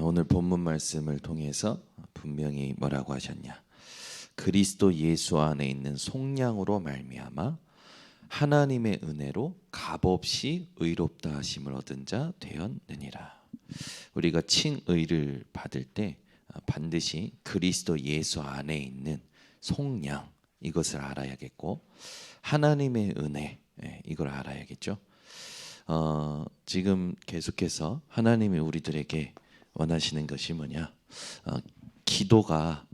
오늘 본문 말씀을 통해서 분명히 뭐라고 하셨냐? 그리스도 예수 안에 있는 속량으로 말미암아 하나님의 은혜로 값없이 의롭다 하심을 얻은 자 되었느니라. 우리가 칭의를 받을 때 반드시 그리스도 예수 안에 있는 속량 이것을 알아야겠고 하나님의 은혜 이걸 알아야겠죠. 지금 계속해서 하나님이 우리들에게 원하시는 것이 뭐냐? 기도가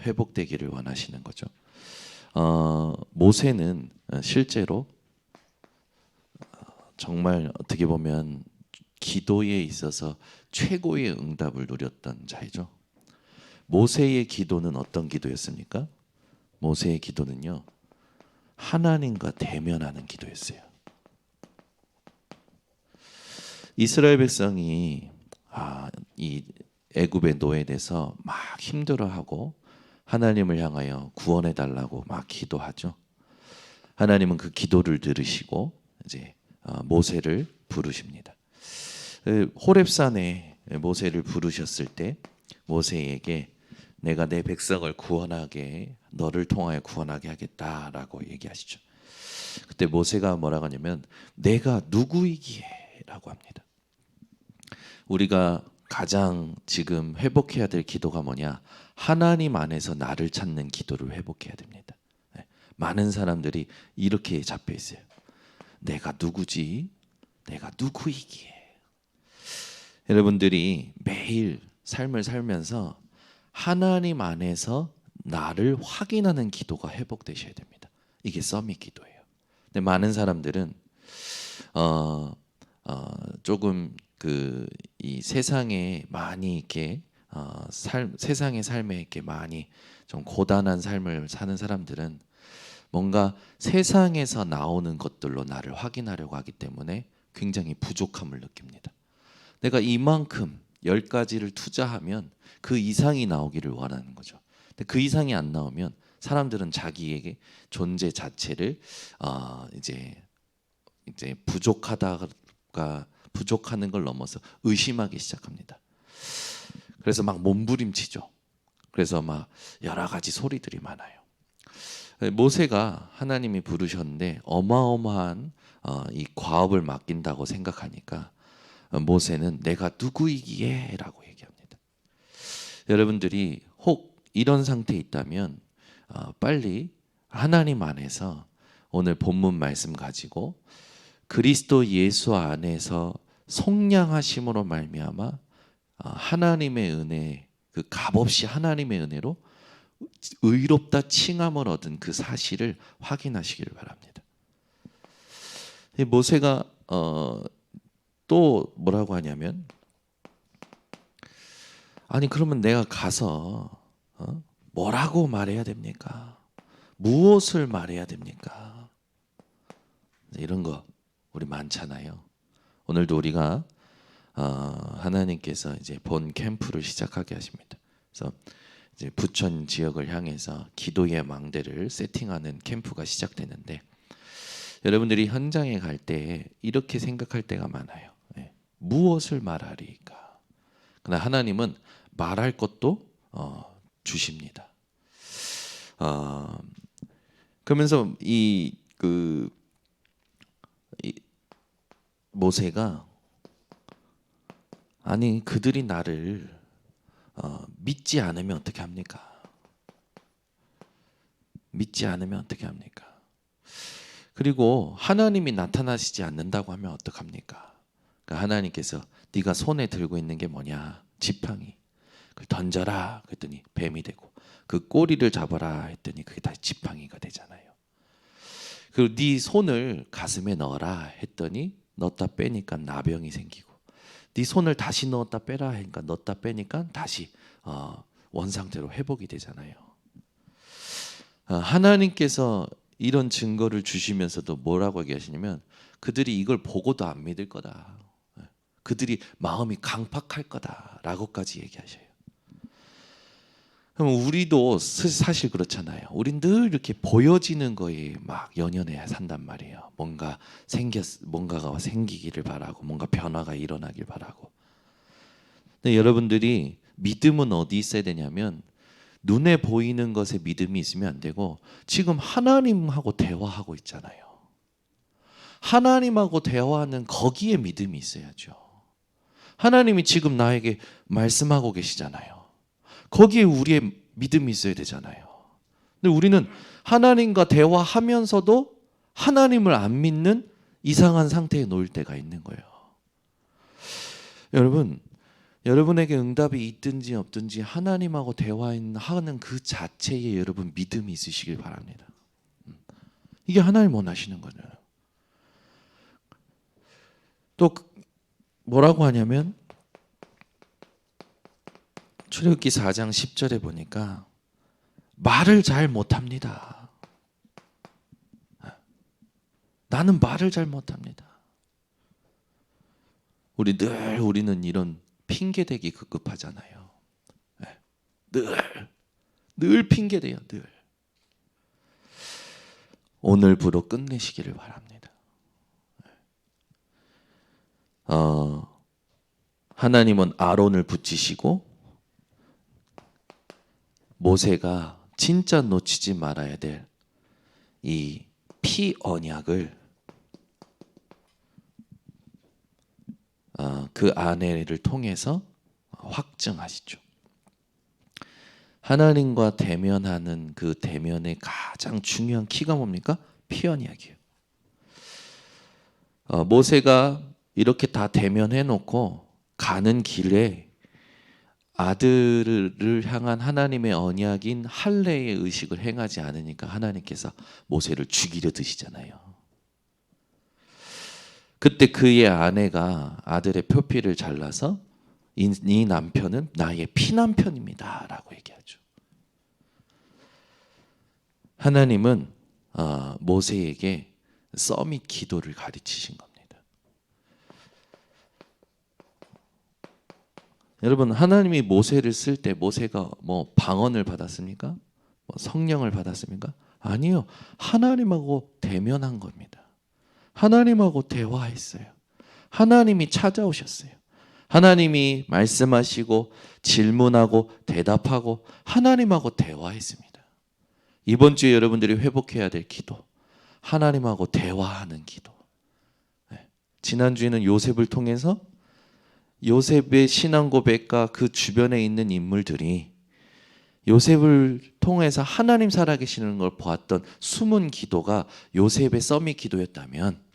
회복되기를 원하시는 거죠. 모세는 실제로 정말 어떻게 보면 기도에 있어서 최고의 응답을 누렸던 자이죠. 모세의 기도는 어떤 기도였습니까? 모세의 기도는요, 하나님과 대면하는 기도였어요. 이스라엘 백성이 이 애굽의 노예돼서 막 힘들어하고 하나님을 향하여 구원해 달라고 막 기도하죠. 하나님은 그 기도를 들으시고 이제 모세를 부르십니다. 호렙산에 모세를 부르셨을 때 모세에게 내가 내 백성을 구원하게 너를 통하여 구원하게 하겠다라고 얘기하시죠. 그때 모세가 뭐라고 하냐면 내가 누구이기에라고 합니다. 우리가 가장 지금 회복해야 될 기도가 뭐냐? 하나님 안에서 나를 찾는 기도를 회복해야 됩니다. 많은 사람들이 이렇게 잡혀 있어요. 내가 누구지? 내가 누구이기에? 여러분들이 매일 삶을 살면서 하나님 안에서 나를 확인하는 기도가 회복되셔야 됩니다. 이게 서밋 기도예요. 근데 많은 사람들은 조금 이 세상에 많이 이렇게 세상의 삶에 이렇게 많이 좀 고단한 삶을 사는 사람들은 뭔가 세상에서 나오는 것들로 나를 확인하려고 하기 때문에 굉장히 부족함을 느낍니다. 내가 이만큼 10가지를 투자하면 그 이상이 나오기를 원하는 거죠. 근데 그 이상이 안 나오면 사람들은 자기에게 존재 자체를 이제 부족하는 걸 넘어서 의심하기 시작합니다. 그래서 막 몸부림치죠. 그래서 막 여러 가지 소리들이 많아요. 모세가 하나님이 부르셨는데 어마어마한 이 과업을 맡긴다고 생각하니까 모세는 내가 누구이기에 라고 얘기합니다. 여러분들이 혹 이런 상태에 있다면 빨리 하나님 안에서 오늘 본문 말씀 가지고 그리스도 예수 안에서 속량하심으로 말미암아 하나님의 은혜, 그 값없이 하나님의 은혜로 의롭다 칭함을 얻은 그 사실을 확인하시기를 바랍니다. 모세가 또 뭐라고 하냐면 아니 그러면 내가 가서 뭐라고 말해야 됩니까? 무엇을 말해야 됩니까? 이런 거 우리 많잖아요. 오늘도 우리가 하나님께서 이제 본 캠프를 시작하게 하십니다. 그래서 이제 부천 지역을 향해서 기도의 망대를 세팅하는 캠프가 시작되는데 여러분들이 현장에 갈 때 이렇게 생각할 때가 많아요. 무엇을 말하리까? 그러나 하나님은 말할 것도 주십니다. 그러면서 이 모세가 아니 그들이 나를 믿지 않으면 어떻게 합니까? 믿지 않으면 어떻게 합니까? 그리고 하나님이 나타나시지 않는다고 하면 어떡합니까? 그러니까 하나님께서 네가 손에 들고 있는 게 뭐냐? 지팡이. 그걸 던져라 그랬더니 뱀이 되고 그 꼬리를 잡아라 했더니 그게 다시 지팡이가 되잖아요. 그리고 네 손을 가슴에 넣어라 했더니 넣었다 빼니까 나병이 생기고 네 손을 다시 넣었다 빼라 하니까 넣었다 빼니까 다시 원상태로 회복이 되잖아요. 하나님께서 이런 증거를 주시면서도 뭐라고 얘기하시냐면 그들이 이걸 보고도 안 믿을 거다. 그들이 마음이 강팍할 거다라고까지 얘기하셔요. 그럼 우리도 사실 그렇잖아요. 우린 늘 이렇게 보여지는 거에 막 연연해 산단 말이에요. 뭔가가 생기기를 바라고 뭔가 변화가 일어나길 바라고. 근데 여러분들이 믿음은 어디 있어야 되냐면 눈에 보이는 것에 믿음이 있으면 안 되고 지금 하나님하고 대화하고 있잖아요. 하나님하고 대화하는 거기에 믿음이 있어야죠. 하나님이 지금 나에게 말씀하고 계시잖아요. 거기에 우리의 믿음이 있어야 되잖아요. 근데 우리는 하나님과 대화하면서도 하나님을 안 믿는 이상한 상태에 놓일 때가 있는 거예요. 여러분, 여러분에게 응답이 있든지 없든지 하나님하고 대화하는 그 자체에 여러분 믿음이 있으시길 바랍니다. 이게 하나님 원하시는 거죠. 또 뭐라고 하냐면 출애굽기 4장 10절에 보니까 말을 잘 못합니다. 나는 말을 잘 못합니다. 우리는 이런 핑계대기 급급하잖아요. 늘 핑계대요. 늘. 오늘부로 끝내시기를 바랍니다. 하나님은 아론을 붙이시고 모세가 진짜 놓치지 말아야 될 이 피 언약을 그 아내를 통해서 확증하시죠. 하나님과 대면하는 그 대면의 가장 중요한 키가 뭡니까? 피 언약이에요. 모세가 이렇게 다 대면해 놓고 가는 길에 아들을 향한 하나님의 언약인 할례의 의식을 행하지 않으니까 하나님께서 모세를 죽이려 드시잖아요. 그때 그의 아내가 아들의 표피를 잘라서 이 남편은 나의 피남편입니다 라고 얘기하죠. 하나님은 모세에게 서밋 기도를 가르치신 겁니다. 여러분, 하나님이 모세를 쓸 때 모세가 뭐 방언을 받았습니까? 뭐 성령을 받았습니까? 아니요. 하나님하고 대면한 겁니다. 하나님하고 대화했어요. 하나님이 찾아오셨어요. 하나님이 말씀하시고 질문하고 대답하고 하나님하고 대화했습니다. 이번 주에 여러분들이 회복해야 될 기도, 하나님하고 대화하는 기도. 지난주에는 요셉을 통해서 요셉의 신앙 고백과 그 주변에 있는 인물들이 요셉을 통해서 하나님 살아계시는 걸 보았던 숨은 기도가 요셉의 서밋 기도였다면,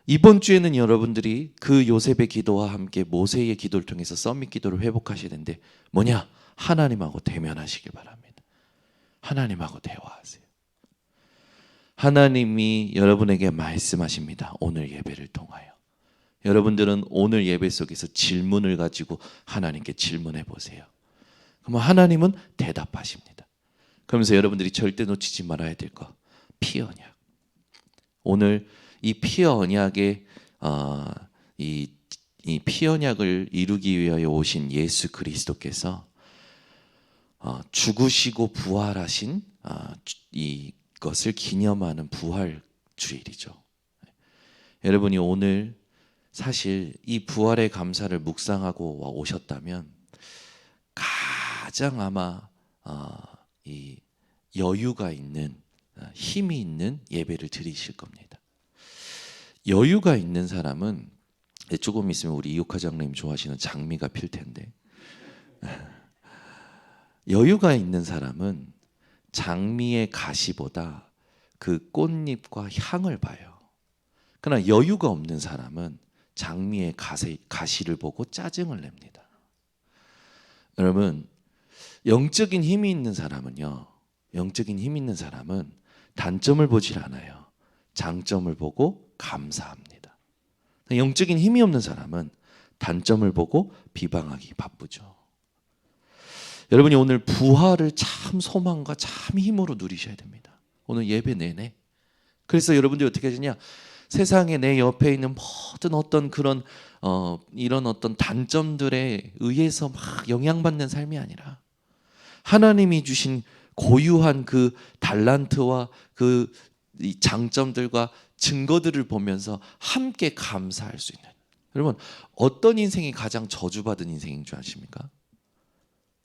이번 주에는 여러분들이 그 요셉의 기도와 함께 모세의 기도를 통해서 서밋 기도를 회복하셔야 되는데 뭐냐? 하나님하고 대면하시길 바랍니다. 하나님하고 대화하세요. 하나님이 여러분에게 말씀하십니다. 오늘 예배를 통하여. 여러분들은 오늘 예배 속에서 질문을 가지고 하나님께 질문해 보세요. 그러면 하나님은 대답하십니다. 그러면서 여러분들이 절대 놓치지 말아야 될 거, 피 언약. 오늘 이 피 언약의 이 피 언약을 이루기 위하여 오신 예수 그리스도께서 죽으시고 부활하신 이것을 기념하는 부활 주일이죠. 여러분이 오늘 사실 이 부활의 감사를 묵상하고 오셨다면 가장 아마 이 여유가 있는, 힘이 있는 예배를 드리실 겁니다. 여유가 있는 사람은 조금 있으면 우리 이옥화 장로님 좋아하시는 장미가 필 텐데, 여유가 있는 사람은 장미의 가시보다 그 꽃잎과 향을 봐요. 그러나 여유가 없는 사람은 장미의 가시를 보고 짜증을 냅니다. 여러분, 영적인 힘이 있는 사람은요, 영적인 힘이 있는 사람은 단점을 보질 않아요. 장점을 보고 감사합니다. 영적인 힘이 없는 사람은 단점을 보고 비방하기 바쁘죠. 여러분이 오늘 부활을 참 소망과 참 힘으로 누리셔야 됩니다. 오늘 예배 내내. 그래서 여러분들이 어떻게 하시냐? 세상에 내 옆에 있는 모든 어떤 그런 이런 어떤 단점들에 의해서 막 영향받는 삶이 아니라 하나님이 주신 고유한 그 달란트와 그 장점들과 증거들을 보면서 함께 감사할 수 있는, 여러분, 어떤 인생이 가장 저주받은 인생인 줄 아십니까?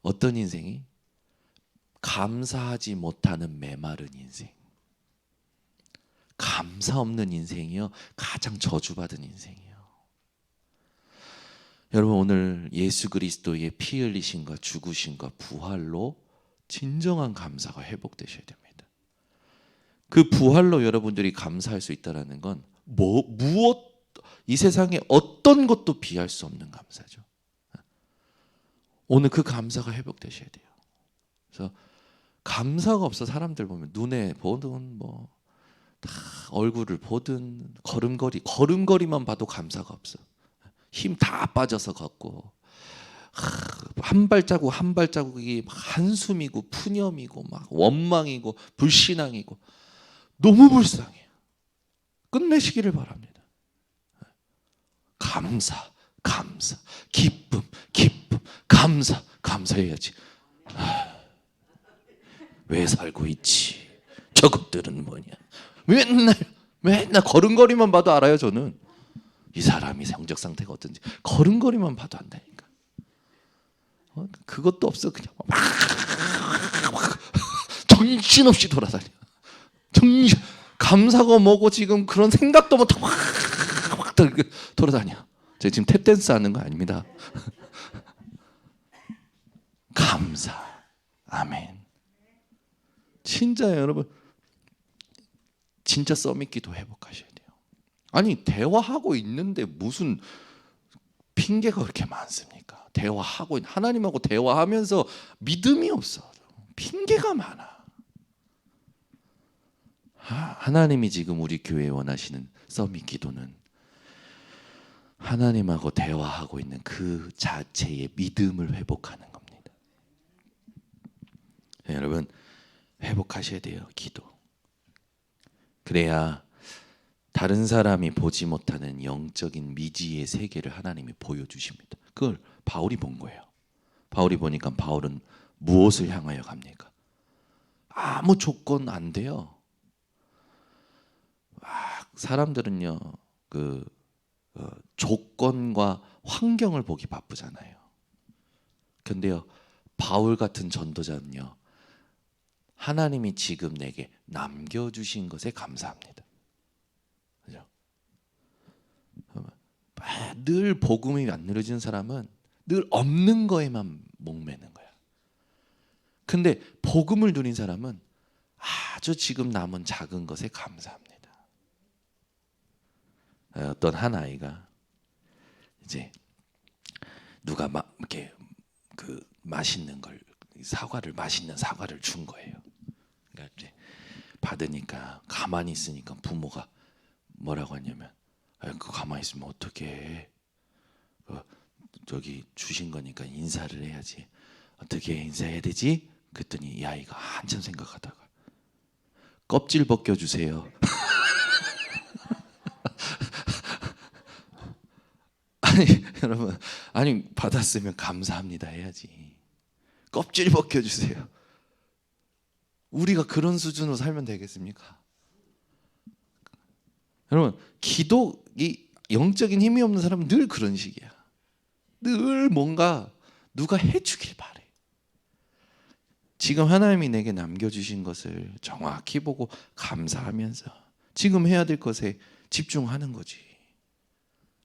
어떤 인생이? 감사하지 못하는 메마른 인생. 감사 없는 인생이요, 가장 저주받은 인생이에요. 여러분, 오늘 예수 그리스도의 피 흘리심과 죽으심과 부활로 진정한 감사가 회복되셔야 됩니다. 그 부활로 여러분들이 감사할 수 있다는 건 무엇, 이 세상에 어떤 것도 비할 수 없는 감사죠. 오늘 그 감사가 회복되셔야 돼요. 그래서 감사가 없어 사람들 보면 눈에 보든 뭐 다 얼굴을 보든 걸음걸이만 봐도 감사가 없어. 힘 다 빠져서 걷고 한 발자국 한 발자국이 한숨이고 푸념이고 막 원망이고 불신앙이고 너무 불쌍해요. 끝내시기를 바랍니다. 감사, 기쁨, 감사해야지. 왜 살고 있지? 저것들은 뭐냐? 맨날 걸음걸이만 봐도 알아요. 저는 이 사람이 성적 상태가 어떤지 걸음걸이만 봐도 안다니까. 그것도 없어. 그냥 막 정신없이 돌아다녀. 감사가 뭐고 지금 그런 생각도 못하고 막 돌아다녀. 제가 지금 탭댄스 하는 거 아닙니다. 감사. 아멘. 진짜 여러분, 진짜 서밋 기도 회복하셔야 돼요. 아니, 대화하고 있는데 무슨 핑계가 그렇게 많습니까? 대화하고 하나님하고 대화하면서 믿음이 없어. 핑계가 많아. 하나님이 지금 우리 교회에 원하시는 서밋 기도는 하나님하고 대화하고 있는 그 자체의 믿음을 회복하는 겁니다. 네, 여러분, 회복하셔야 돼요. 기도. 그래야 다른 사람이 보지 못하는 영적인 미지의 세계를 하나님이 보여주십니다. 그걸 바울이 본 거예요. 바울이 보니까 바울은 무엇을 향하여 갑니까? 아무 조건 안 돼요. 사람들은요, 조건과 환경을 보기 바쁘잖아요. 근데요, 바울 같은 전도자는요, 하나님이 지금 내게 남겨주신 것에 감사합니다. 그죠? 늘 복음이 안 누려지는 사람은 늘 없는 거에만 목매는 거야. 근데 복음을 누린 사람은 아주 지금 남은 작은 것에 감사합니다. 어떤 한 아이가 이제 누가 이렇게 그 맛있는 걸 맛있는 사과를 준 거예요. 그러니까 이제 받으니까 가만히 있으니까 부모가 뭐라고 하냐면, 그 가만히 있으면 어떻게 저기 주신 거니까 인사를 해야지. 어떻게 인사해야 되지? 그랬더니 이 아이가 한참 생각하다가 껍질 벗겨주세요. 아니 여러분, 아니 받았으면 감사합니다 해야지. 껍질 벗겨주세요. 우리가 그런 수준으로 살면 되겠습니까? 여러분, 기도이 영적인 힘이 없는 사람은 늘 그런 식이야. 늘 뭔가 누가 해주길 바래. 지금 하나님이 내게 남겨주신 것을 정확히 보고 감사하면서 지금 해야 될 것에 집중하는 거지.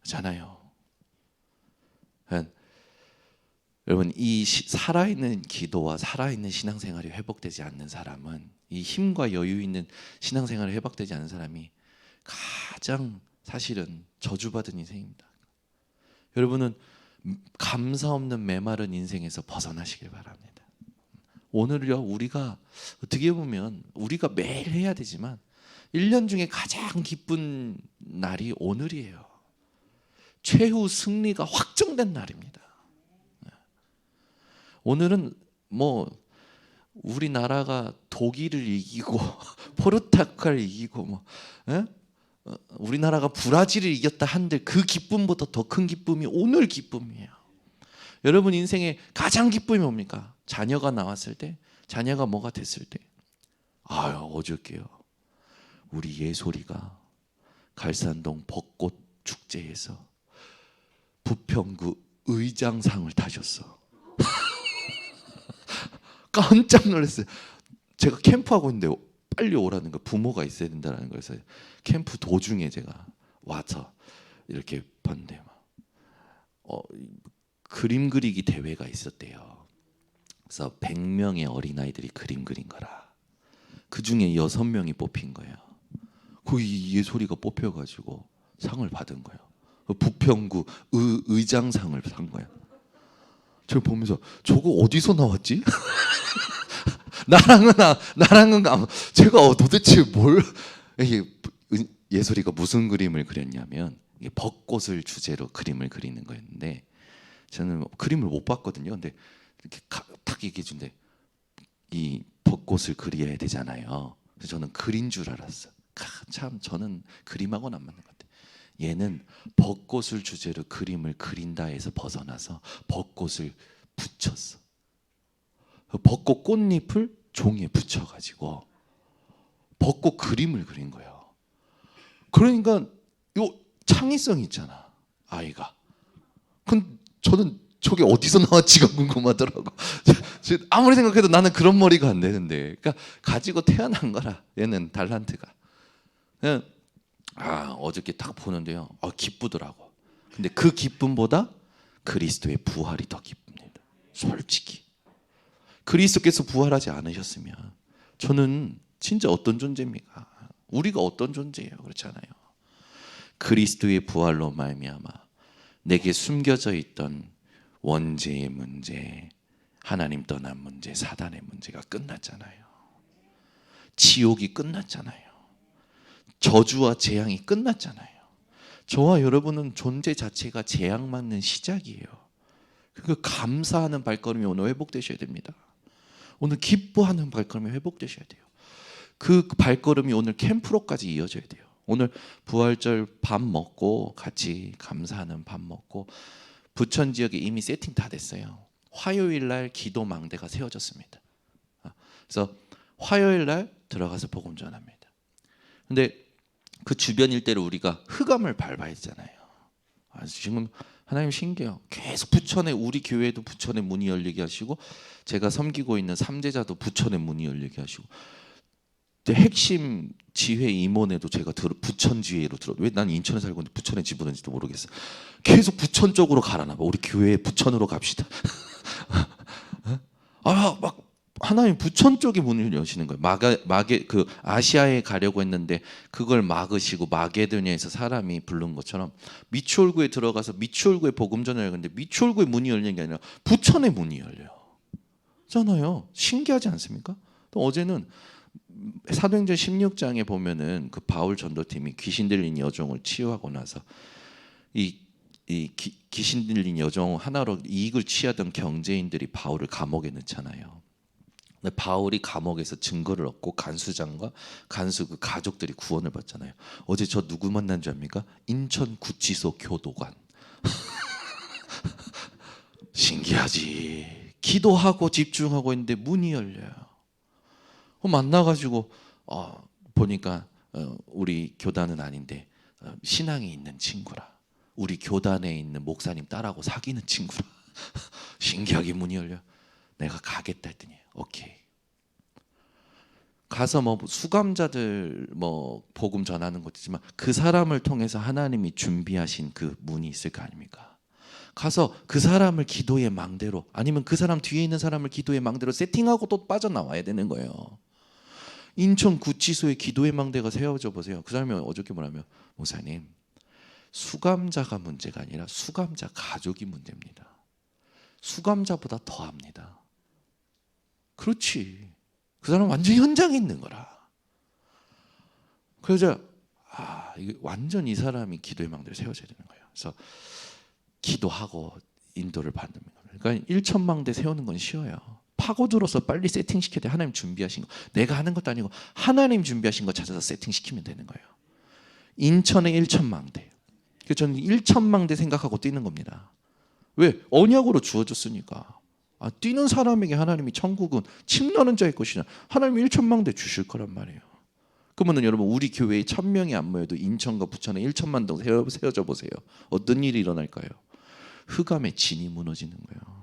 잖아요. 여러분, 이 살아있는 기도와 살아있는 신앙생활이 회복되지 않는 사람은, 이 힘과 여유 있는 신앙생활이 회복되지 않는 사람이 가장 사실은 저주받은 인생입니다. 여러분은 감사 없는 메마른 인생에서 벗어나시길 바랍니다. 오늘요, 우리가 어떻게 보면 우리가 매일 해야 되지만 1년 중에 가장 기쁜 날이 오늘이에요. 최후 승리가 확정된 날입니다. 오늘은 뭐 우리나라가 독일을 이기고 포르투갈을 이기고 뭐 우리나라가 브라질을 이겼다 한들 그 기쁨보다 더 큰 기쁨이 오늘 기쁨이에요. 여러분 인생의 가장 기쁨이 뭡니까? 자녀가 나왔을 때, 자녀가 뭐가 됐을 때. 어저께요, 우리 예솔이가 갈산동 벚꽃 축제에서 부평구 의장상을 타셨어. 깜짝 놀랐어요. 제가 캠프하고 있는데 빨리 오라는 거, 부모가 있어야 된다는 거에서 캠프 도중에 제가 와서 이렇게 봤는데 그림 그리기 대회가 있었대요. 그래서 100명의 어린아이들이 그림 그린 거라. 그 중에 6명이 뽑힌 거예요. 그 예솔이가 뽑혀가지고 상을 받은 거예요. 부평구 의장상을 산 거예요. 제가 보면서 저거 어디서 나왔지? 나랑은 제가 도대체 뭘 예솔이가 무슨 그림을 그렸냐면 벚꽃을 주제로 그림을 그리는 거였는데 저는 그림을 못 봤거든요. 근데 이렇게 탁 얘기해 준대. 이 벚꽃을 그려야 되잖아요. 그래서 저는 그린 줄 알았어. 참 저는 그림하고는 안 맞는 것 같아. 얘는 벚꽃을 주제로 그림을 그린다 해서 벗어나서 벚꽃을 붙였어. 벚꽃 꽃잎을 종이에 붙여가지고 벚꽃 그림을 그린 거예요. 그러니까 요 창의성이 있잖아, 아이가. 근데 저는 저게 어디서 나왔지가 궁금하더라고. 아무리 생각해도 나는 그런 머리가 안 되는데, 그러니까 가지고 태어난 거라. 얘는 달란트가. 어저께 딱 보는데요, 기쁘더라고. 근데 그 기쁨보다 그리스도의 부활이 더 기쁩니다. 솔직히 그리스도께서 부활하지 않으셨으면 저는 진짜 어떤 존재입니까? 우리가 어떤 존재예요? 그렇잖아요. 그리스도의 부활로 말미암아 내게 숨겨져 있던 원죄의 문제, 하나님 떠난 문제, 사단의 문제가 끝났잖아요. 지옥이 끝났잖아요. 저주와 재앙이 끝났잖아요. 저와 여러분은 존재 자체가 재앙 맞는 시작이에요. 그 감사하는 발걸음이 오늘 회복되셔야 됩니다. 오늘 기뻐하는 발걸음이 회복되셔야 돼요. 그 발걸음이 오늘 캠프로까지 이어져야 돼요. 오늘 부활절 밥 먹고 같이 감사하는 밥 먹고 부천 지역에 이미 세팅 다 됐어요. 화요일 날 기도 망대가 세워졌습니다. 그래서 화요일 날 들어가서 복음 전합니다. 근데 그 주변 일대를 우리가 흑암을 밟아야 되잖아요. 지금 하나님 신기해요. 계속 부천에, 우리 교회도 부천에 문이 열리게 하시고, 제가 섬기고 있는 삼제자도 부천에 문이 열리게 하시고, 핵심 지회 임원에도 제가 부천 지회로 들어. 왜 난 인천에 살고 있는데 부천에 집어넣는지도 모르겠어. 계속 부천 쪽으로 가라나 봐. 우리 교회 부천으로 갑시다. 막 하나님 부천 쪽에 문을 여시는 거예요. 마게 그 아시아에 가려고 했는데 그걸 막으시고 마게도냐에서 사람이 부른 것처럼 미추홀구에 들어가서 미추홀구에 복음 전을 했는데 미추홀구에 문이 열리는 게 아니라 부천에 문이 열려요. 잖아요. 신기하지 않습니까? 또 어제는 사도행전 16장에 보면은 그 바울 전도팀이 귀신 들린 여종을 치유하고 나서 귀신 들린 여종 하나로 이익을 취하던 경제인들이 바울을 감옥에 넣잖아요. 근데 바울이 감옥에서 증거를 얻고 간수장과 간수 그 가족들이 구원을 받잖아요. 어제 저 누구 만난 줄 압니까? 인천구치소 교도관. 신기하지. 기도하고 집중하고 있는데 문이 열려요. 만나가지고 보니까 우리 교단은 아닌데 신앙이 있는 친구라. 우리 교단에 있는 목사님 딸하고 사귀는 친구라. 신기하게 문이 열려. 내가 가겠다 했더니 오케이. 가서 뭐 수감자들 뭐 복음 전하는 것이지만 그 사람을 통해서 하나님이 준비하신 그 문이 있을 거 아닙니까? 가서 그 사람을 기도의 망대로, 아니면 그 사람 뒤에 있는 사람을 기도의 망대로 세팅하고 또 빠져나와야 되는 거예요. 인천구치소에 기도의 망대가 세워져 보세요. 그 사람이 어저께 뭐라며, 목사님 수감자가 문제가 아니라 수감자 가족이 문제입니다. 수감자보다 더합니다. 그렇지. 그 사람 완전 현장에 있는 거라. 그래서 이게 완전 이 사람이 기도의 망대를 세워져야 되는 거예요. 그래서 기도하고 인도를 받는 거예요. 그러니까 1천망대 세우는 건 쉬워요. 파고들어서 빨리 세팅시켜야 돼. 하나님 준비하신 거. 내가 하는 것도 아니고 하나님 준비하신 거 찾아서 세팅시키면 되는 거예요. 인천의 1천망대. 그래서 저는 1천망대 생각하고 뛰는 겁니다. 왜? 언약으로 주어졌으니까. 뛰는 사람에게 하나님이 천국은 침노하는 자의 것이냐. 하나님이 1천망대 주실 거란 말이에요. 그러면 여러분 우리 교회에 1,000명이 안 모여도 인천과 부천에 1천만 동 세워져 보세요. 어떤 일이 일어날까요? 흑암의 진이 무너지는 거예요.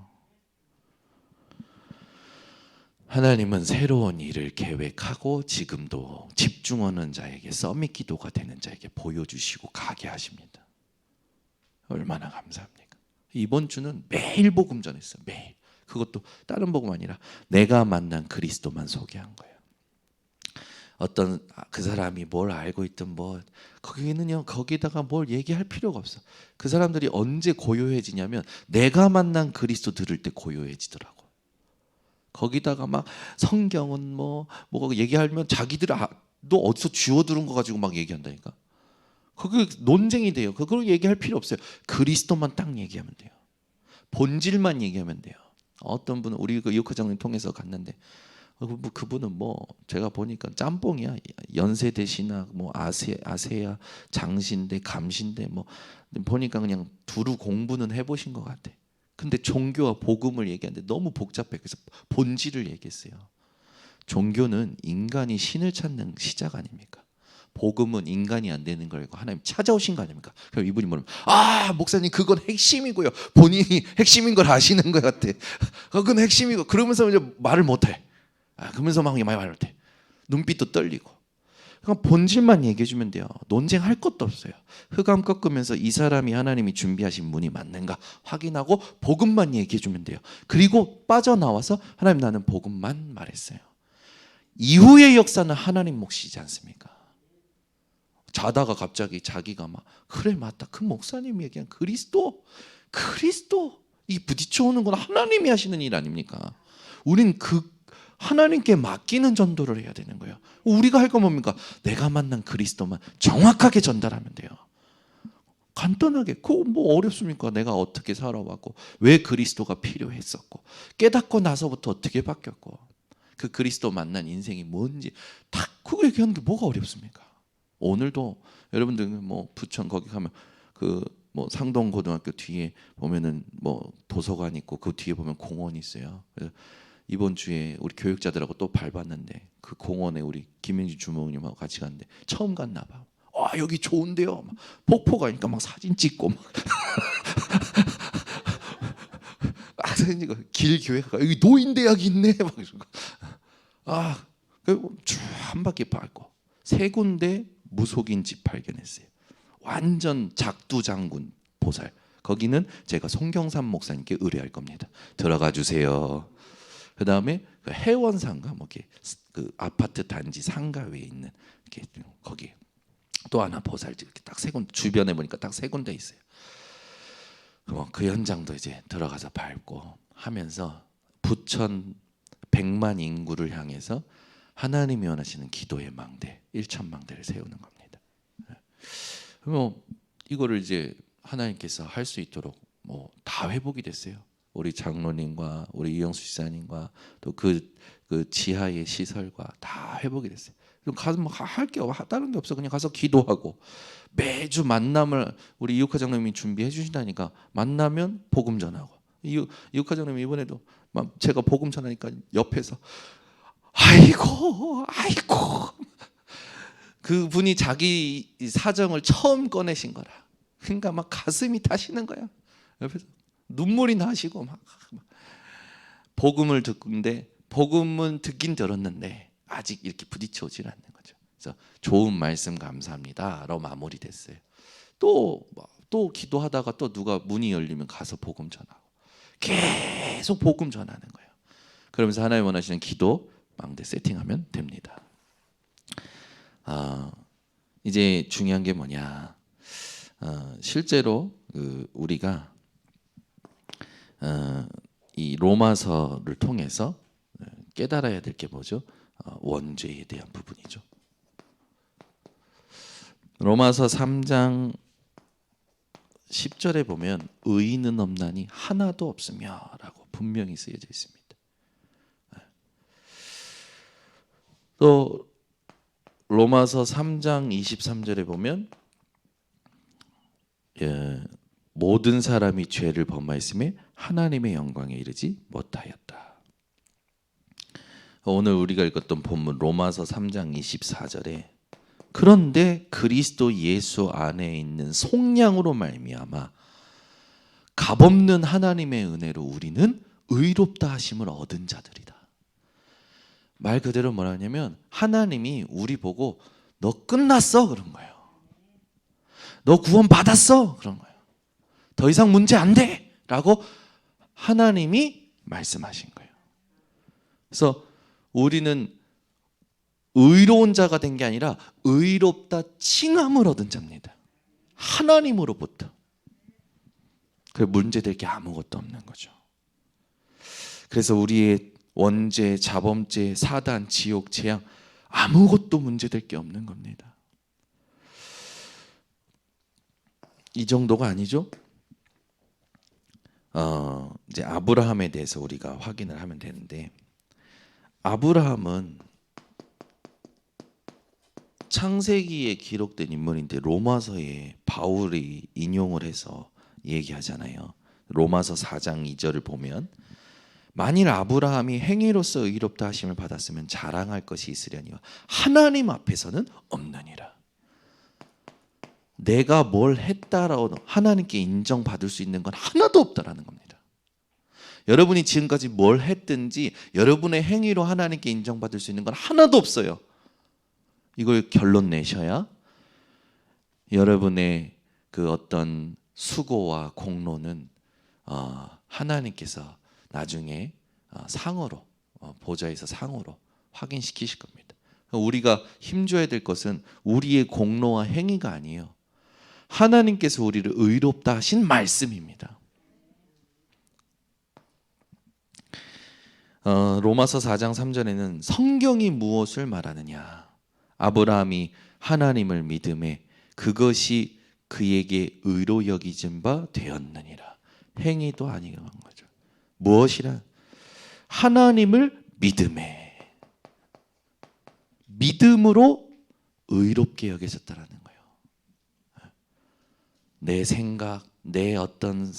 하나님은 새로운 일을 계획하고 지금도 집중하는 자에게, 서밋 기도가 되는 자에게 보여주시고 가게 하십니다. 얼마나 감사합니까? 이번 주는 매일 복음 전했어요. 매일. 그것도 다른 복음 아니라 내가 만난 그리스도만 소개한 거예요. 어떤 그 사람이 뭘 알고 있든 뭐 거기는요, 거기다가 뭘 얘기할 필요가 없어. 그 사람들이 언제 고요해지냐면 내가 만난 그리스도 들을 때 고요해지더라고. 거기다가 막 성경은 뭐 얘기하면 자기들 너 어디서 쥐어들은 거 가지고 막 얘기한다니까. 그게 논쟁이 돼요. 그걸 얘기할 필요 없어요. 그리스도만 딱 얘기하면 돼요. 본질만 얘기하면 돼요. 어떤 분은 우리 그 이호카장님 통해서 갔는데 그분은 뭐 제가 보니까 짬뽕이야. 연세대 신학, 뭐 아세야, 장신대, 감신대, 뭐 보니까 그냥 두루 공부는 해보신 것 같아. 근데 종교와 복음을 얘기하는데 너무 복잡해. 그래서 본질을 얘기했어요. 종교는 인간이 신을 찾는 시작 아닙니까? 복음은 인간이 안 되는 걸 하나님 찾아오신 거 아닙니까? 그럼 이분이 뭐냐면 목사님 그건 핵심이고요. 본인이 핵심인 걸 아시는 것 같아. 그건 핵심이고 그러면서 이제 말을 못해. 그러면서 막 말을 못해. 눈빛도 떨리고. 그러니까 본질만 얘기해 주면 돼요. 논쟁할 것도 없어요. 흑암 꺾으면서 이 사람이 하나님이 준비하신 문이 맞는가 확인하고 복음만 얘기해 주면 돼요. 그리고 빠져나와서 하나님 나는 복음만 말했어요. 이후의 역사는 하나님 몫이지 않습니까? 자다가 갑자기 자기가 막 그래 맞다 그 목사님이 얘기한 그리스도 이 부딪혀오는 건 하나님이 하시는 일 아닙니까? 우린 그 하나님께 맡기는 전도를 해야 되는 거예요. 우리가 할 건 뭡니까? 내가 만난 그리스도만 정확하게 전달하면 돼요. 간단하게. 그거 뭐 어렵습니까? 내가 어떻게 살아왔고 왜 그리스도가 필요했었고 깨닫고 나서부터 어떻게 바뀌었고 그 그리스도 만난 인생이 뭔지 다 그거 얘기하는 게 뭐가 어렵습니까? 오늘도 여러분들 뭐 부천 거기 가면 그 뭐 상동고등학교 뒤에 보면은 뭐 도서관 있고 그 뒤에 보면 공원이 있어요. 그래서 이번 주에 우리 교육자들하고 또 밟았는데 그 공원에 우리 김현주 주무님하고 같이 갔는데 처음 갔나 봐. 여기 좋은데요. 막 폭포 가니까 막 사진 찍고 막 길 교회 가 여기 노인대학이 있네. 막 그리고 쭉 한 바퀴 밟고 세 군데 무속인 집 발견했어요. 완전 작두장군 보살. 거기는 제가 송경삼 목사님께 의뢰할 겁니다. 들어가 주세요. 그 다음에 그 해원상가 뭐 이렇게 그 아파트 단지 상가 위에 있는 이렇게 거기 또 하나 보살집 이렇게 딱 세 군데 주변에 보니까 딱 세 군데 있어요. 그 현장도 이제 들어가서 밟고 하면서 부천 100만 인구를 향해서 하나님이 원하시는 기도의 망대 1,000망대를 세우는 겁니다. 그럼 이거를 이제 하나님께서 할 수 있도록 뭐 다 회복이 됐어요. 우리 장로님과 우리 이영수 지사님과 또 그 지하의 시설과 다 회복이 됐어요. 그럼 가서 뭐 할 게 다른 게 없어. 그냥 가서 기도하고 매주 만남을 우리 이육화 장로님이 준비해 주신다니까 만나면 복음 전하고 이육화 장로님 이번에도 막 제가 복음 전하니까 옆에서 아이고 그분이 자기 사정을 처음 꺼내신 거라. 그러니까 막 가슴이 타시는 거야. 옆에서 눈물이 나시고 막 복음을 듣는데 복음은 듣긴 들었는데 아직 이렇게 부딪혀오질 않는 거죠. 그래서 좋은 말씀 감사합니다라고 마무리됐어요. 또 기도하다가 또 누가 문이 열리면 가서 복음 전하고 계속 복음 전하는 거예요. 그러면서 하나님 원하시는 기도 망대 세팅하면 됩니다. 이제 중요한 게 뭐냐? 실제로 우리가 이 로마서를 통해서 깨달아야 될 게 뭐죠? 원죄에 대한 부분이죠. 로마서 3장 10절에 보면 의인은 없나니 하나도 없으며라고 분명히 쓰여져 있습니다. 또 로마서 3장 23절에 보면 모든 사람이 죄를 범하였음에 하나님의 영광에 이르지 못하였다. 오늘 우리가 읽었던 본문 로마서 3장 24절에 그런데 그리스도 예수 안에 있는 속량으로 말미암아 값없는 하나님의 은혜로 우리는 의롭다 하심을 얻은 자들이다. 말 그대로 뭐라 하냐면 하나님이 우리 보고 너 끝났어 그런 거예요. 너 구원 받았어 그런 거예요. 더 이상 문제 안 돼 라고 하나님이 말씀하신 거예요. 그래서 우리는 의로운 자가 된 게 아니라 의롭다 칭함을 얻은 자입니다. 하나님으로부터. 그 문제될 게 아무것도 없는 거죠. 그래서 우리의 원죄, 자범죄, 사단, 지옥, 재앙 아무것도 문제될 게 없는 겁니다. 이 정도가 아니죠? 이제 아브라함에 대해서 우리가 확인을 하면 되는데, 아브라함은 창세기에 기록된 인물인데 로마서에 바울이 인용을 해서 얘기하잖아요. 로마서 4장 2절을 보면 만일 아브라함이 행위로서 의롭다 하심을 받았으면 자랑할 것이 있으려니와 하나님 앞에서는 없느니라. 내가 뭘 했다라고 하나님께 인정받을 수 있는 건 하나도 없다라는 겁니다. 여러분이 지금까지 뭘 했든지 여러분의 행위로 하나님께 인정받을 수 있는 건 하나도 없어요. 이걸 결론 내셔야 여러분의 그 어떤 수고와 공로는 하나님께서 나중에 상으로 보좌에서 상으로 확인시키실 겁니다. 우리가 힘줘야 될 것은 우리의 공로와 행위가 아니에요. 하나님께서 우리를 의롭다 하신 말씀입니다. 로마서 4장 3절에는 성경이 무엇을 말하느냐? 아브라함이 하나님을 믿음에 그것이 그에게 의로 여기진 바 되었느니라. 행위도 아니한 거죠. 무엇이라? 하나님을 믿음에, 믿음으로 의롭게 여기셨다라는 거예요. 내 생각, 내 어떤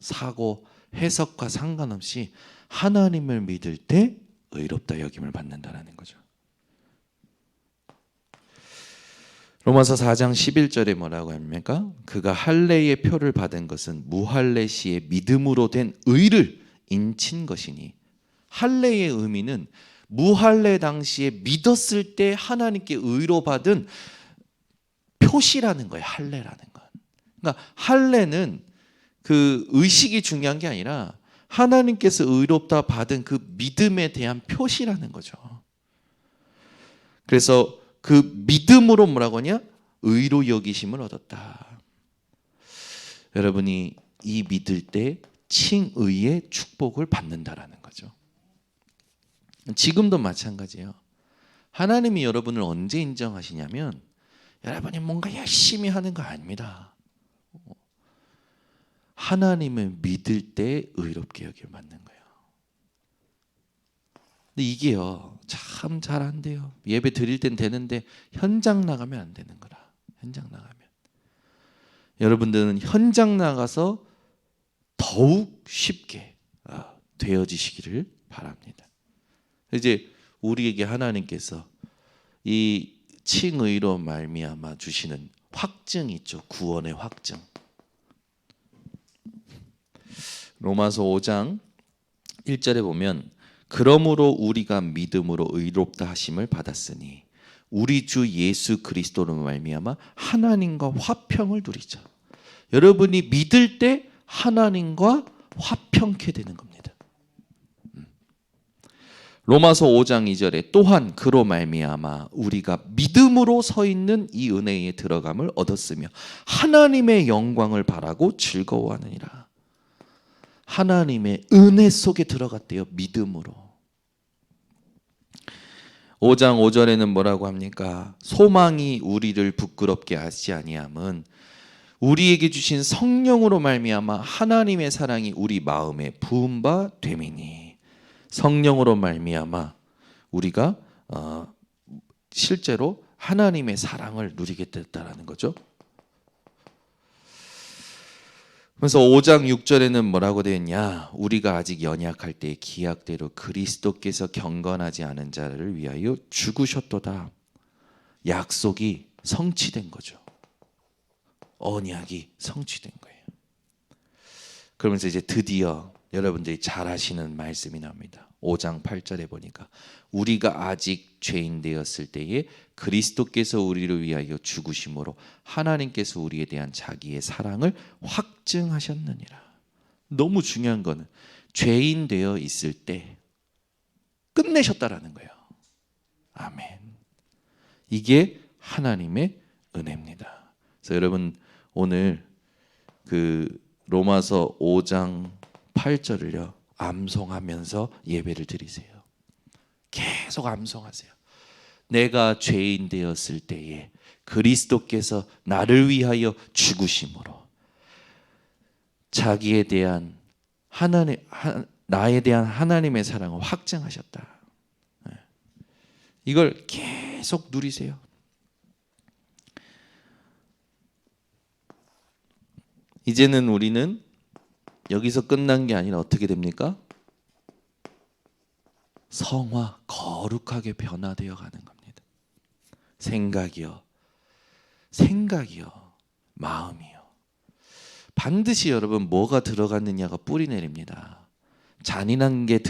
사고, 해석과 상관없이 하나님을 믿을 때 의롭다 여김을 받는다라는 거죠. 로마서 4장 11절에 뭐라고 합니까? 그가 할례의 표를 받은 것은 무할례 시에 믿음으로 된 의를 인친 것이니, 할례의 의미는 무할례 당시에 믿었을 때 하나님께 의로 받은 표시라는 거예요. 할례라는 건. 그러니까 할례는 그 의식이 중요한 게 아니라 하나님께서 의롭다 받은 그 믿음에 대한 표시라는 거죠. 그래서 그 믿음으로 뭐라고 하냐? 의로 여기심을 얻었다. 여러분이 이 믿을 때 칭의의 축복을 받는다라는 거죠. 지금도 마찬가지예요. 하나님이 여러분을 언제 인정하시냐면 여러분이 뭔가 열심히 하는 거 아닙니다. 하나님을 믿을 때 의롭게 여김을 받는 거예요. 근데 이게요, 참 잘 안 돼요. 예배 드릴 땐 되는데 현장 나가면 안 되는 거라. 현장 나가면. 여러분들은 현장 나가서 더욱 쉽게 되어지시기를 바랍니다. 이제 우리에게 하나님께서 이 칭의로 말미암아 주시는 확증이 있죠. 구원의 확증. 로마서 5장 1절에 보면 그러므로 우리가 믿음으로 의롭다 하심을 받았으니 우리 주 예수 그리스도로 말미암아 하나님과 화평을 누리자. 여러분이 믿을 때 하나님과 화평케 되는 겁니다. 로마서 5장 2절에 또한 그로 말미암아 우리가 믿음으로 서 있는 이 은혜에 들어감을 얻었으며 하나님의 영광을 바라고 즐거워하느니라. 하나님의 은혜 속에 들어갔대요. 믿음으로. 5장 5절에는 뭐라고 합니까? 소망이 우리를 부끄럽게 하지 아니함은 우리에게 주신 성령으로 말미암아 하나님의 사랑이 우리 마음에 부은 바 됨이니. 성령으로 말미암아 우리가 실제로 하나님의 사랑을 누리게 됐다라는 거죠. 그래서 5장 6절에는 뭐라고 되어 있냐? 우리가 아직 연약할 때 기약대로 그리스도께서 경건하지 않은 자를 위하여 죽으셨도다. 약속이 성취된 거죠. 언약이 성취된 거예요. 그러면서 이제 드디어 여러분들이 잘 아시는 말씀이 나옵니다. 5장 8절에 보니까 우리가 아직 죄인 되었을 때에 그리스도께서 우리를 위하여 죽으심으로 하나님께서 우리에 대한 자기의 사랑을 확증하셨느니라. 너무 중요한 거는 죄인 되어 있을 때 끝내셨다라는 거예요. 아멘. 이게 하나님의 은혜입니다. 그래서 여러분 오늘 그 로마서 5장 8절을요 암송하면서 예배를 드리세요. 계속 암송하세요. 내가 죄인 되었을 때에 그리스도께서 나를 위하여 죽으심으로 자기에 대한 나에 대한 하나님의 사랑을 확증하셨다. 이걸 계속 누리세요. 이제는 우리는 여기서 끝난 게 아니라 어떻게 됩니까? 성화, 거룩하게 변화되어 가는 겁니다. 생각이요, 마음이요. 반드시 여러분 뭐가 들어갔느냐가 뿌리 내립니다. 잔인한 게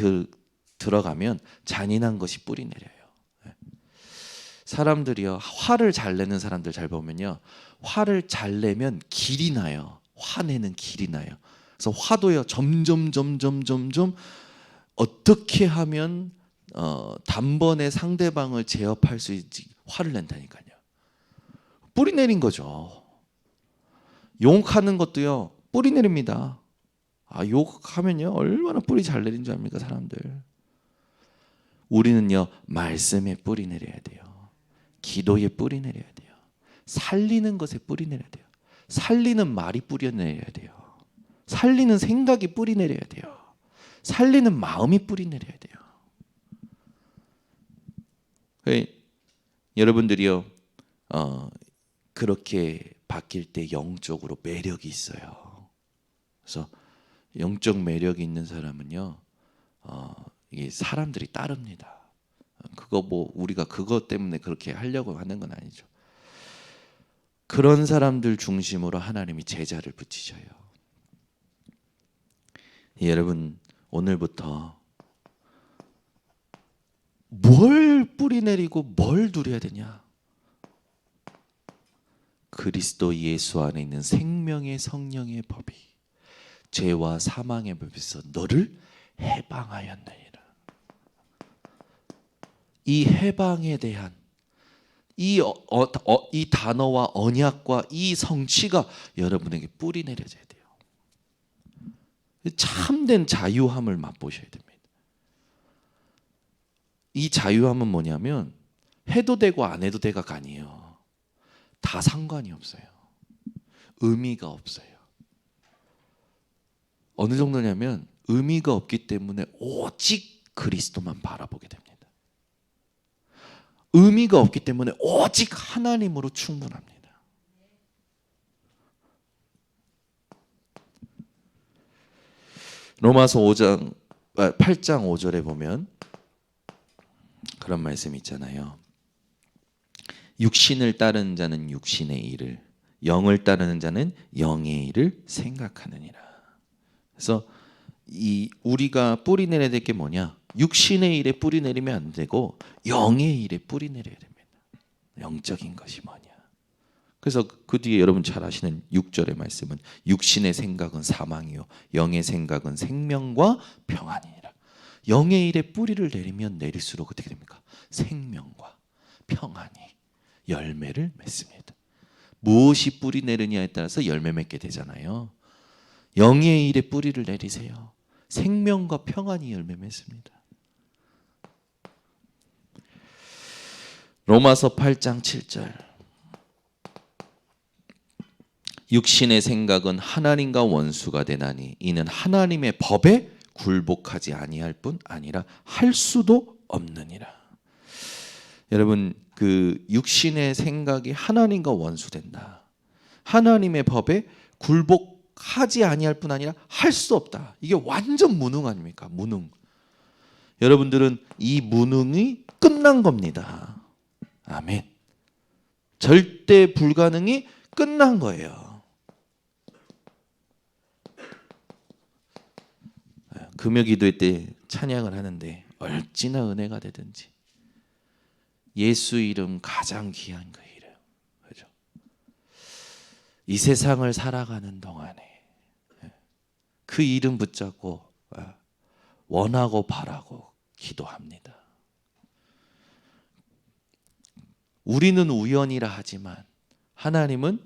들어가면 잔인한 것이 뿌리 내려요. 사람들이요, 화를 잘 내는 사람들 잘 보면요, 화를 잘 내면 길이 나요. 화내는 길이 나요. 그래서 화도요 점점 어떻게 하면 단번에 상대방을 제압할 수 있지 화를 낸다니까요. 뿌리 내린 거죠. 욕하는 것도요 뿌리 내립니다. 욕하면요 얼마나 뿌리 잘 내린 줄 압니까 사람들. 우리는요 말씀에 뿌리 내려야 돼요. 기도에 뿌리 내려야 돼요. 살리는 것에 뿌리 내려야 돼요. 살리는 말이 뿌리 내려야 돼요. 살리는 생각이 뿌리 내려야 돼요. 살리는 마음이 뿌리 내려야 돼요. 여러분들이요 그렇게 바뀔 때 영적으로 매력이 있어요. 그래서 영적 매력이 있는 사람은요 이게 사람들이 따릅니다. 그거 뭐 우리가 그것 때문에 그렇게 하려고 하는 건 아니죠. 그런 사람들 중심으로 하나님이 제자를 붙이셔요. 여러분 오늘부터 뭘 뿌리 내리고 뭘 누려야 되냐? 그리스도 예수 안에 있는 생명의 성령의 법이 죄와 사망의 법에서 너를 해방하였느니라. 이 해방에 대한 이 단어와 언약과 이 성취가 여러분에게 뿌리 내려져야 돼요. 참된 자유함을 맛보셔야 됩니다. 이 자유함은 뭐냐면 해도 되고 안 해도 되가가 아니에요. 다 상관이 없어요. 의미가 없어요. 어느 정도냐면 의미가 없기 때문에 오직 그리스도만 바라보게 됩니다. 의미가 없기 때문에 오직 하나님으로 충분합니다. 로마서 8장 5절에 보면 그런 말씀이 있잖아요. 육신을 따르는 자는 육신의 일을, 영을 따르는 자는 영의 일을 생각하느니라. 그래서 우리가 뿌리 내려야 될 게 뭐냐? 육신의 일에 뿌리 내리면 안 되고 영의 일에 뿌리 내려야 됩니다. 영적인 것이 뭐냐? 그래서 그 뒤에 여러분 잘 아시는 6절의 말씀은 육신의 생각은 사망이요 영의 생각은 생명과 평안이니라. 영의 일에 뿌리를 내리면 내릴수록 어떻게 됩니까? 생명과 평안이 열매를 맺습니다. 무엇이 뿌리 내리냐에 따라서 열매 맺게 되잖아요. 영의 일에 뿌리를 내리세요. 생명과 평안이 열매 맺습니다. 로마서 8장 7절 육신의 생각은 하나님과 원수가 되나니 이는 하나님의 법에 굴복하지 아니할 뿐 아니라 할 수도 없느니라. 여러분 그 육신의 생각이 하나님과 원수된다. 하나님의 법에 굴복하지 아니할 뿐 아니라 할 수 없다. 이게 완전 무능 아닙니까? 무능. 여러분들은 이 무능이 끝난 겁니다. 아멘. 절대 불가능이 끝난 거예요. 금요 기도회 때 찬양을 하는데 얼찌나 은혜가 되든지 예수 이름 가장 귀한 그 이름, 그죠? 이 세상을 살아가는 동안에 그 이름 붙잡고 원하고 바라고 기도합니다. 우리는 우연이라 하지만 하나님은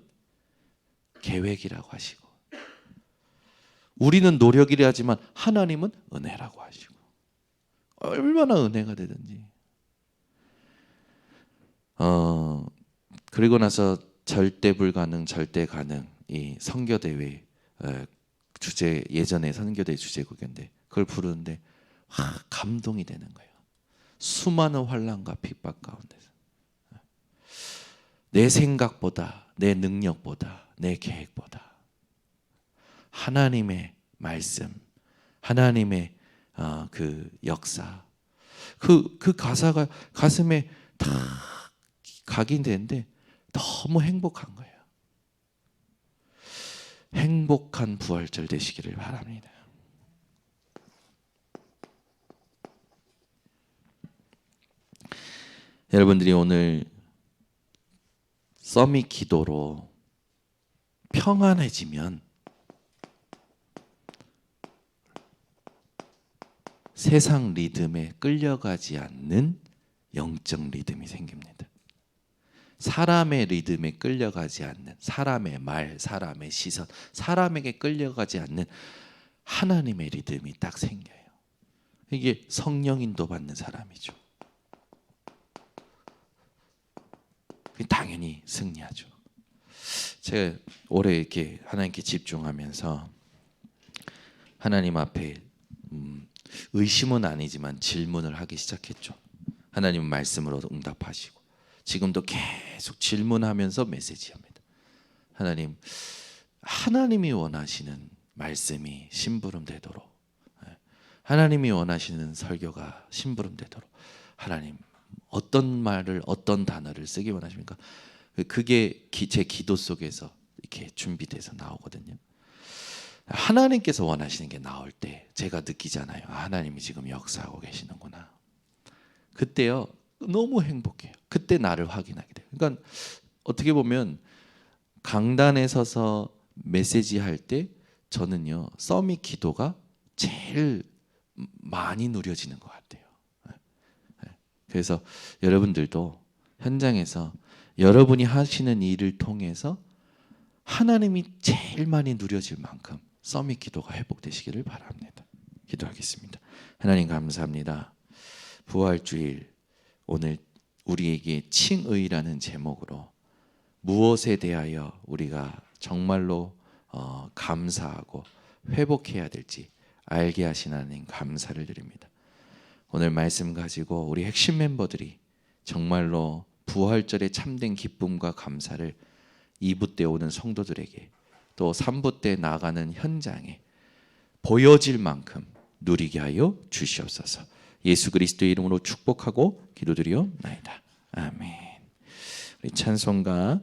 계획이라고 하시고, 우리는 노력이라 하지만 하나님은 은혜라고 하시고, 얼마나 은혜가 되든지. 그리고 나서 절대 불가능, 절대 가능 이 선교대회 주제, 예전에 선교대 주제곡인데 그걸 부르는데 감동이 되는 거예요. 수많은 환난과 핍박 가운데서 내 생각보다, 내 능력보다, 내 계획보다 하나님의 말씀, 하나님의 그 역사, 그 가사가 가슴에 다 각인되는데 너무 행복한 거예요. 행복한 부활절 되시기를 바랍니다. 여러분들이 오늘 서밋 기도로 평안해지면 세상 리듬에 끌려가지 않는 영적 리듬이 생깁니다. 사람의 리듬에 끌려가지 않는, 사람의 말, 사람의 시선, 사람에게 끌려가지 않는 하나님의 리듬이 딱 생겨요. 이게 성령 인도 받는 사람이죠. 당연히 승리하죠. 제가 올해 이렇게 하나님께 집중하면서 하나님 앞에 의심은 아니지만 질문을 하기 시작했죠. 하나님은 말씀으로 응답하시고 지금도 계속 질문하면서 메시지합니다. 하나님, 하나님이 원하시는 말씀이 심부름 되도록, 하나님이 원하시는 설교가 심부름 되도록 하나님 어떤 말을, 어떤 단어를 쓰기 원하십니까? 그게 제 기도 속에서 이렇게 준비돼서 나오거든요. 하나님께서 원하시는 게 나올 때 제가 느끼잖아요. 하나님이 지금 역사하고 계시는구나. 그때요 너무 행복해요. 그때 나를 확인하게 돼요. 그러니까 어떻게 보면 강단에 서서 메시지 할 때 저는요 서밋 기도가 제일 많이 누려지는 것 같아요. 그래서 여러분들도 현장에서 여러분이 하시는 일을 통해서 하나님이 제일 많이 누려질 만큼 서밋 기도가 회복되시기를 바랍니다. 기도하겠습니다. 하나님 감사합니다. 부활주일 오늘 우리에게 칭의라는 제목으로 무엇에 대하여 우리가 정말로 감사하고 회복해야 될지 알게 하신 하나님 감사를 드립니다. 오늘 말씀 가지고 우리 핵심 멤버들이 정말로 부활절의 참된 기쁨과 감사를 2부 때 오는 성도들에게 또 3부 때 나가는 현장에 보여질 만큼 누리게 하여 주시옵소서. 예수 그리스도의 이름으로 축복하고 기도드리옵나이다. 아멘. 우리 찬송가